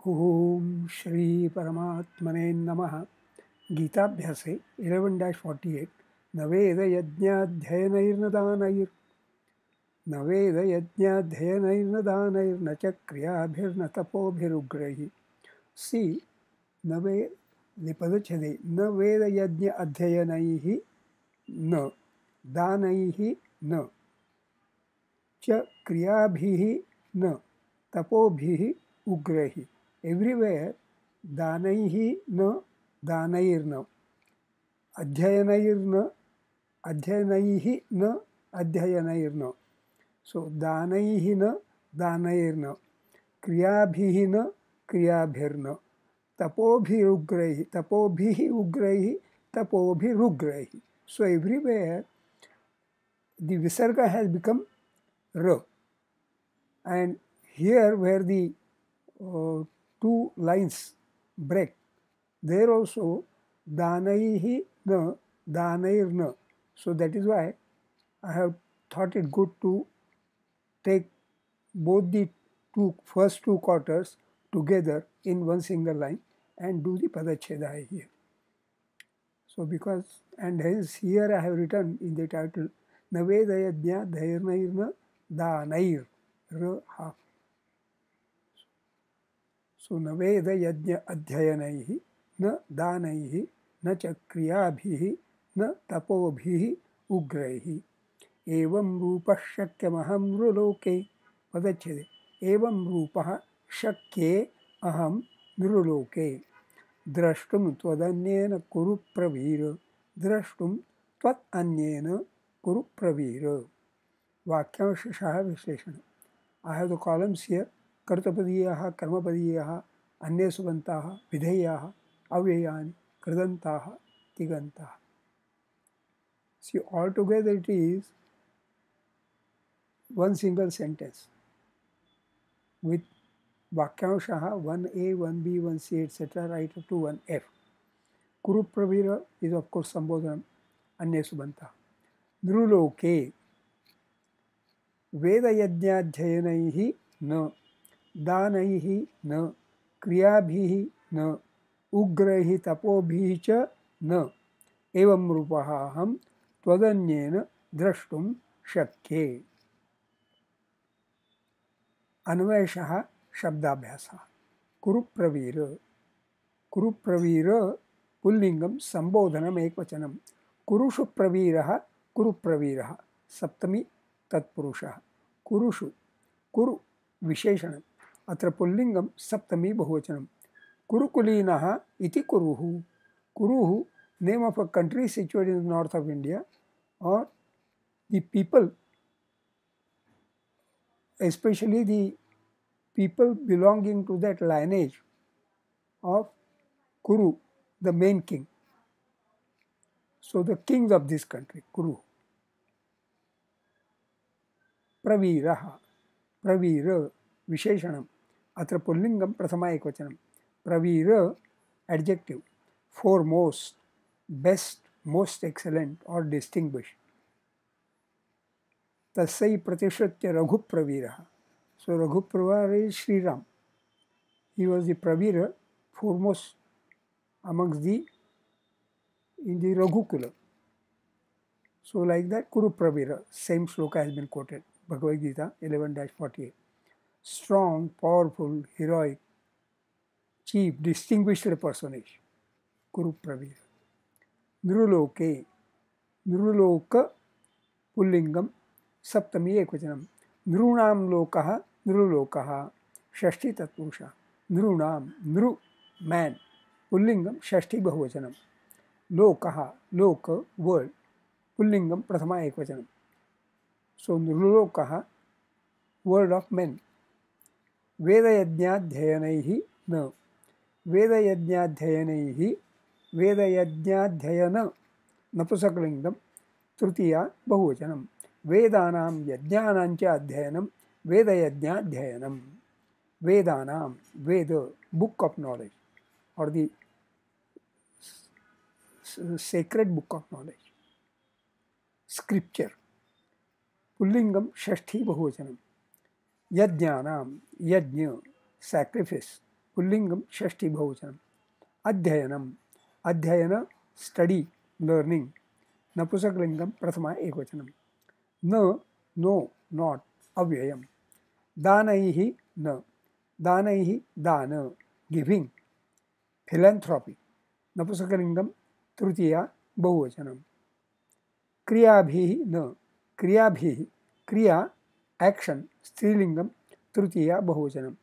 ओम श्री परमात्मने नमः। गीताभ्यासे 11-48 न वेदयज्ञाध्ययनैर्न दानैर्न च क्रियाभिर्न तपोभिरुग्रैः। सी न वे पदच्छेदे न वेदयज्ञ अध्ययनैः न दानैः न च क्रियाभिः न तपोभिः उग्रैः। एवरीवेयर दानैः न दानैर्न अध्ययनैर्न अध्ययनैः न अध्ययनैर्न। सो दानैः न दानैर्न क्रियाभिः न क्रियाभिर्न तपोभिरुग्रैः तपोभिः तपोभिरुग्रैः। So everywhere the visarga has become r, and here where the two lines break, there also danaihi na danairna. So that is why I have thought it good to take both the first two quarters together in one single line and do the padacheda here. So because, and hence here I have written in the title Navedayajna Dhairnairna Danair half. So Navedayajna Adhyayanaihi न दानैः न च क्रियाभिः न तपोभिः उग्रैः। एवं रूपः शक्यमहं नृलोके पदच्छेदे एवं रूपः शक्ये अहं नृलोके द्रष्टुं त्वदन्येन कुरु प्रवीर द्रष्टुं त्वदन्येन कुरु प्रवीर। वाक्यांशः विश्लेषण। I have the columns here. कर्तपदीयाः कर्मपदीयाः अन्ये सुबन्ताः विधेयाः अव्ययानि कृदन्ताः तिङन्ताः. See, altogether it is one single sentence with Vakyanshaha 1a, 1b, 1c, etc. right up to 1f. Kuru Pravira is of course Sambodhanam, Anya Subanta. Nruloke Veda Yajnadhyayanaihi na Danaihi na Kriyabhihi na Ugraihi Tapobhihi cha na एवं रूपः अहं त्वदन्येन द्रष्टुं शक्ये। अन्वयशः शब्दाभ्यासः। कुरुप्रवीर कुरुप्रवीर पुल्लिंगम संबोधनम एकवचनम कुरुषु प्रवीरः कुरुप्रवीरः सप्तमी तत्पुरुषः कुरुषु कुरु विशेषणम् अत्र पुल्लिंगम सप्तमी बहुवचनम कुरुकुलीनः इति कुरुः कुरुः name of a country situated in the north of India, or the people, especially the people belonging to that lineage of Kuru, the main king. So the kings of this country, Kuru. Praviraha, Pravira, Visheshanam, atra pullingam prathama ekvachanam. Pravira, adjective, foremost, best, most excellent or distinguished. Tasai Pratishratya Raghu Pravira. So Raghu Pravira is Sri Ram. He was the Pravira, foremost amongst in the Raghukula. So like that, Kuru Pravira, same shloka has been quoted, Bhagavad Gita 11-48. Strong, powerful, heroic, chief, distinguished personage, Kuru Pravira. Nruloke, Nruloka, Pullingam, Saptami Ekvachanam. Nrunam Lokaha, Nrulokaha, Shashti Tatpurusha. Nrunam, Nru, man. Pullingam, Shashti Bahuvachanam. Lokaha, Loka, world. Pullingam, Prathama Ekvachanam. So Nrulokaha, world of men. Vedayajnadhyayanaihi na. Vedayajnadhyayanaihi, Vedayajnadhyayana, Napusakalingam, Trutiya Bahuvachanam. Vedanam yajnanancha adhyayanam Vedayajnadhyayanam. Vedanam, Veda, book of knowledge, or the sacred book of knowledge. Scripture. Pullingam Shashti Bahuvachanam. Yajnanam, Yajna, sacrifice, पुल्लिंगम षष्ठी बहुवचनम। अध्ययनम, अध्ययन study learning, नपुंसकलिंगम प्रथमा एकवचनम। न no not अव्ययम। दानैः न, दानैः दान giving, philanthropy, नपुंसकलिंगम तृतीया बहुवचनम। क्रियाभिः न, क्रियाभिः क्रिया action स्त्रीलिंगम तृतीया बहुवचनम।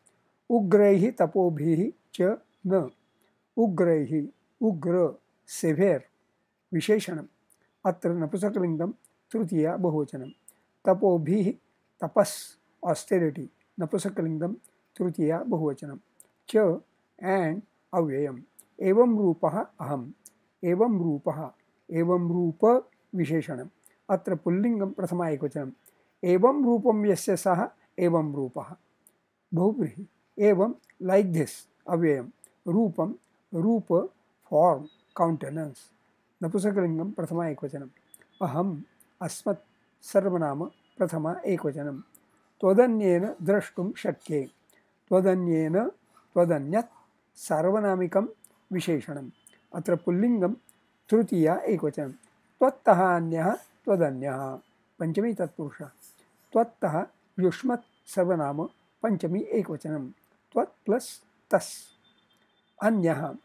उग्रैः तपोभिः च न, उग्रैः उग्र saver विशेषणम, अत्र नपुंसकलिंगम तृतीया बहुवचनम। तपोभिः तपस् ऑस्टेरिटी, नपुंसकलिंगम तृतीया बहुवचनम। च एंड अव्ययम। एवं रूपः अहम, एवं रूपः एवं रूप विशेषणम, अत्र पुल्लिंगम प्रथमा एकवचनम। एवं रूपम यस्य सः एवं रूपः बहुव्रीहि। एवं लाइक दिस अव्ययम। रूपम रूप फॉर्म काउंटेनेंस, नपुंसकलिंगम प्रथमा एकवचनम। अहम अस्मत् सर्वनाम प्रथमा एकवचनम। त्वदन्येन द्रष्टुं शक्ये, त्वदन्येन त्वदन्यत् सार्वनामिकं विशेषणम, अत्र पुल्लिंगम तृतीया एकवचनम। त्वत्तः अन्यः त्वदन्यः पंचमी तत्पुरुषः। त्वत्तः युष्मत् सर्वनाम पंचमी एकवचनम। त्वत् प्लस तस्। अन्यः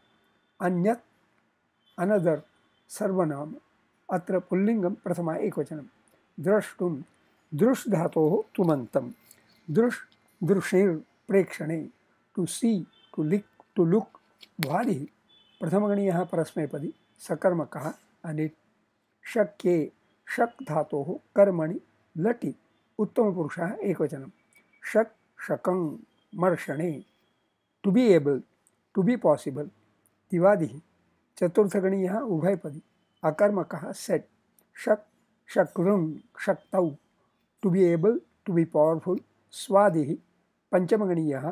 अन्यत् अनदर सर्वनाम, अत्र पुल्लिंगम प्रथमा एकवचनम। द्रष्टुम दृश धातोः तुमन्तम। दृश दृशेर प्रेक्षणे, to see to lick to look भ्वादिः प्रथमगणीयः परस्मैपदी सकर्मकः अनिट्। शक्ये शक् धातोः कर्मणि लटि उत्तमपुरुषः एकवचनम। शक् शकं मर्षणे, to be able to be possible दिवादिः चतुर्थगणीयः उभयपदी अकर्मकः सेट। शक् शक्रुं शक्तौ, to be able to be powerful स्वादिः पंचमगणीयः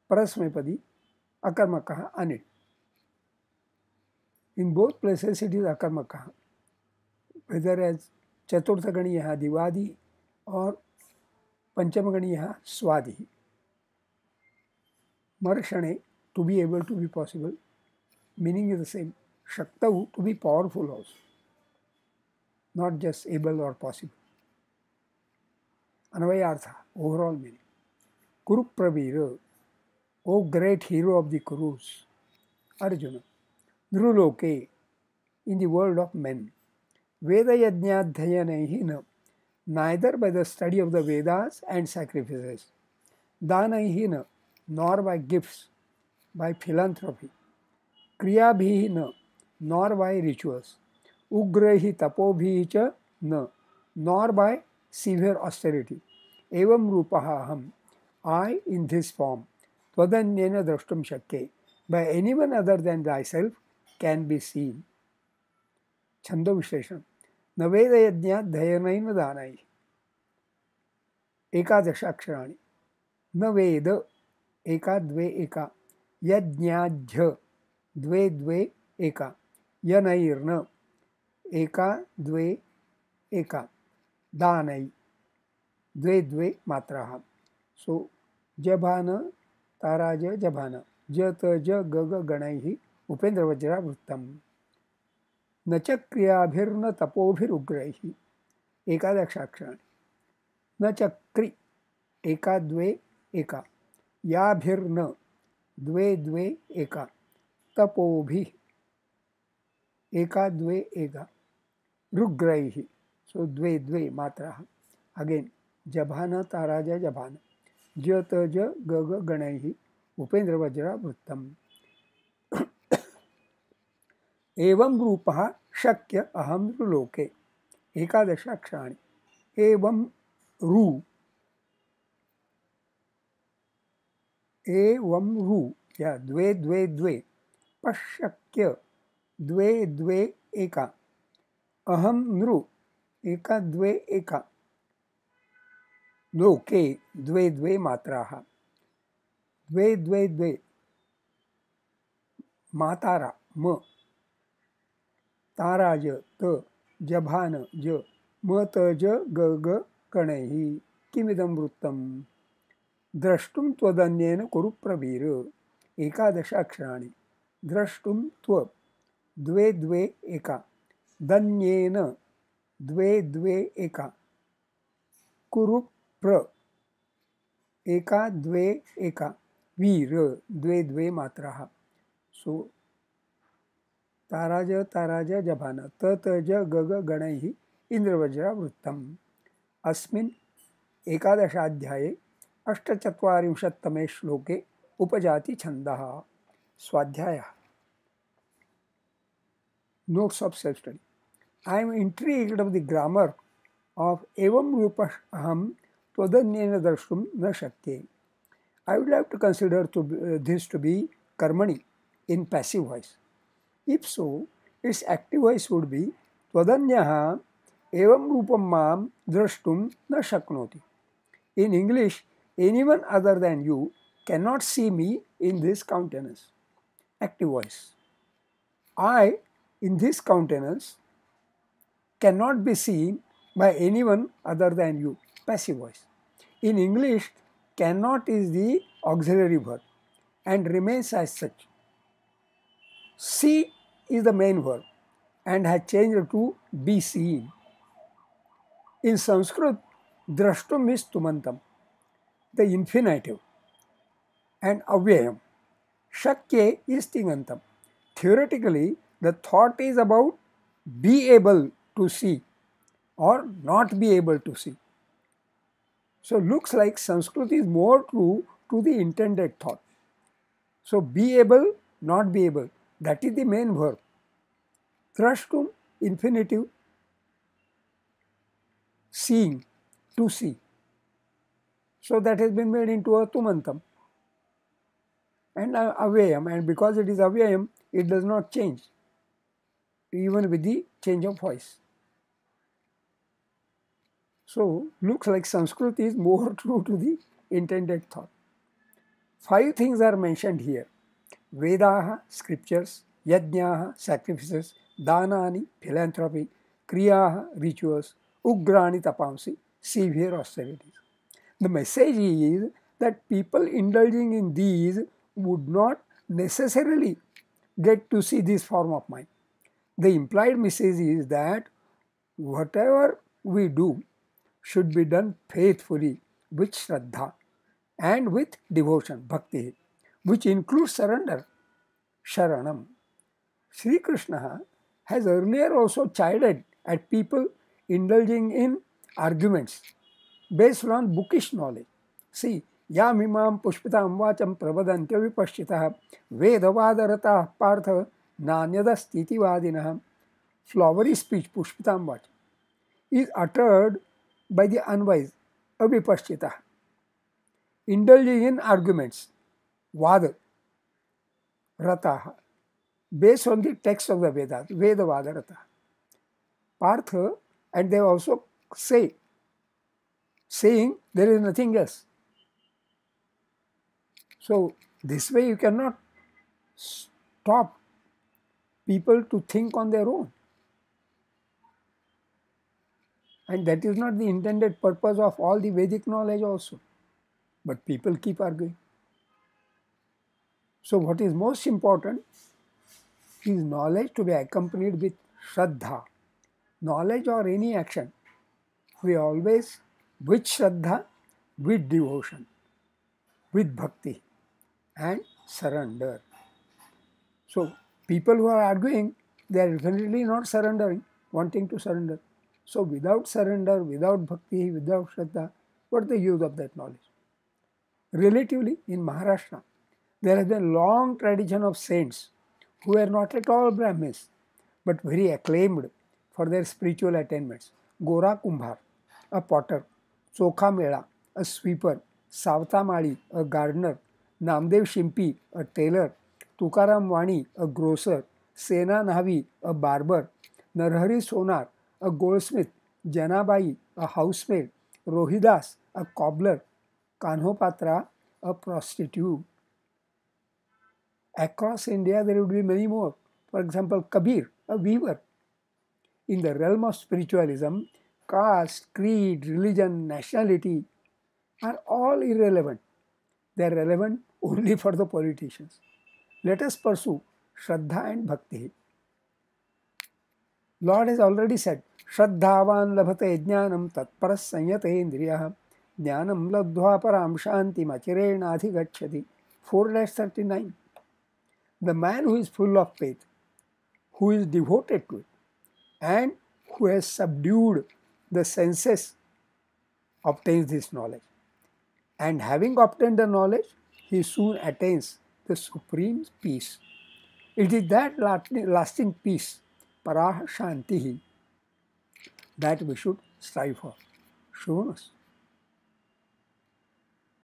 परस्मैपदी अकर्मकः अनिट्। In both places it is akarmakah, whether as chaturthagणीयः दिवादि or panchamaganiyah swadi. Marshane, to be able to be possible, meaning is the same. Shaktau, to be powerful also, not just able or possible. Anvayartha, overall meaning. Kuru Pravira, O great hero of the Kurus, Arjuna. Dhruloke, in the world of men. Veda yajnadhyayanaihi na, neither by the study of the Vedas and sacrifices. Danaihi na, nor by gifts, by philanthropy. Kriyabhihi na, nor by rituals. Ugraihi tapobhihi cha na, nor by severe austerity. Evam rupaha aham, I in this form. Twadanyena drashtum shakke, by anyone other than thyself can be seen. छंदो विश्लेषण। न वेद यज्ञ धयनैन दानैः एकादश अक्षराणि। न वेद एका द्वे एका, यज्ञाध्य द्वे द्वे एका, यनैर्न एका द्वे एका, दानै द्वे द्वे मात्राः। सो जभान ताराज जभान, ज त ज ग ग गणैः उपेन्द्रवज्रावृत्तम्। न च क्रियाभिर्न तपोभिरुग्रैः एकादशाक्षराणि। न च क्रि एका द्वे एका, याभिर्न द्वे द्वे एका, तपोभिः एका द्वे एका, रुग्रैः सो द्वे द्वे मात्राः। अगेन जभान ताराज जभान, ज त ज ग ग गणैः उपेन्द्रवज्रावृत्तम्। एवं रूपः शक्य अहम नृलोके एकादश अक्षराणि। एवं रू, एवं रू या द्वे द्वे द्वे, पश्यक्य द्वे द्वे एका, अहम नृ एका द्वे एका, लोके द्वे द्वे मात्राः। द्वे द्वे द्वे मातारा म, ताराज त, जभान ज, म त ज ग ग गणैः किमिदं वृत्तम्। द्रष्टुं त्वदन्येन कुरु प्रवीर, एकादश अक्षराणि द्रष्टुं त्व द्वे द्वे एका दन्येन द्वे द्वे एका कुरु प्र एका द्वे एका वीर द्वे द्वे मात्राः. सो ताराज ताराज जभान ततज गग गणैः इन्द्रवज्रावृत्तम्. अस्मिन् एकादशाध्याये 48तमे श्लोके उपजाति छन्दः. स्वाध्यायः. Notes of self-study. I am intrigued of the grammar of evam rupash aham twadanyena drashtum na shakye. I would like to consider this to be karmani in passive voice. If so, its active voice would be tvadanyaha evam rupam mam drashtum na shaknoti. In English, anyone other than you cannot see me in this countenance. Active voice. I, in this countenance, cannot be seen by anyone other than you. Passive voice. In English, cannot is the auxiliary verb and remains as such. See is the main verb and has changed to be seen. In Sanskrit, drashtum is tumantam, the infinitive, and avyayam. Shakye is tingantam. Theoretically, the thought is about be able to see or not be able to see. So looks like Sanskrit is more true to the intended thought. So be able, not be able, that is the main verb. Drashtum, infinitive, seeing, to see. So that has been made into a tumantam and avyayam, and because it is avyayam, it does not change even with the change of voice. So looks like Sanskrit is more true to the intended thought. 5 things are mentioned here. Vedaha, scriptures, yajnaha, sacrifices, danani, philanthropy, kriyaha, rituals, ugrani tapamsi, severe austerities. The message is that people indulging in these would not necessarily get to see this form of mind. The implied message is that whatever we do should be done faithfully with Shraddha and with devotion, bhakti, which includes surrender, sharanam. Sri Krishna has earlier also chided at people indulging in arguments based on bookish knowledge. See, yam imam pushpitam vacham pravadantya vipashchitah vedavadarata partha nanyadastiti vadinah. Flowery speech, pushpitam vacham, is uttered by the unwise, avipashchitah, indulging in arguments, vada, rataha, based on the text of the Vedas, Veda Vada Rata. Partha, and they also saying there is nothing else. So this way you cannot stop people to think on their own. And that is not the intended purpose of all the Vedic knowledge also. But people keep arguing. So what is most important is knowledge to be accompanied with Shraddha. Knowledge or any action, we always with Shraddha, with devotion, with bhakti and surrender. So people who are arguing, they are definitely not surrendering, wanting to surrender. So without surrender, without bhakti, without Shraddha, what is the use of that knowledge? Relatively, in Maharashtra, there has been a long tradition of saints who are not at all Brahmins, but very acclaimed for their spiritual attainments. Gora Kumbhar, a potter; Chokha Mela, a sweeper; Savta Mali, a gardener; Namdev Shimpi, a tailor; Tukaram Wani, a grocer; Sena Nahavi, a barber; Narhari Sonar, a goldsmith; Janabai, a housemaid; Rohidas, a cobbler; Kanhopatra, a prostitute. Across India, there would be many more. For example, Kabir, a weaver. In the realm of spiritualism, caste, creed, religion, nationality are all irrelevant. They are relevant only for the politicians. Let us pursue Shraddha and Bhakti. Lord has already said, Shraddhavan labhate jnanam tatparas sanyate indriyah jnanam ladhva param shanti machirena adhigacchati. 4-39. The man who is full of faith, who is devoted to it, and who has subdued the senses obtains this knowledge. And having obtained the knowledge, he soon attains the supreme peace. It is that lasting peace, parah shantihi, that we should strive for. Shubham.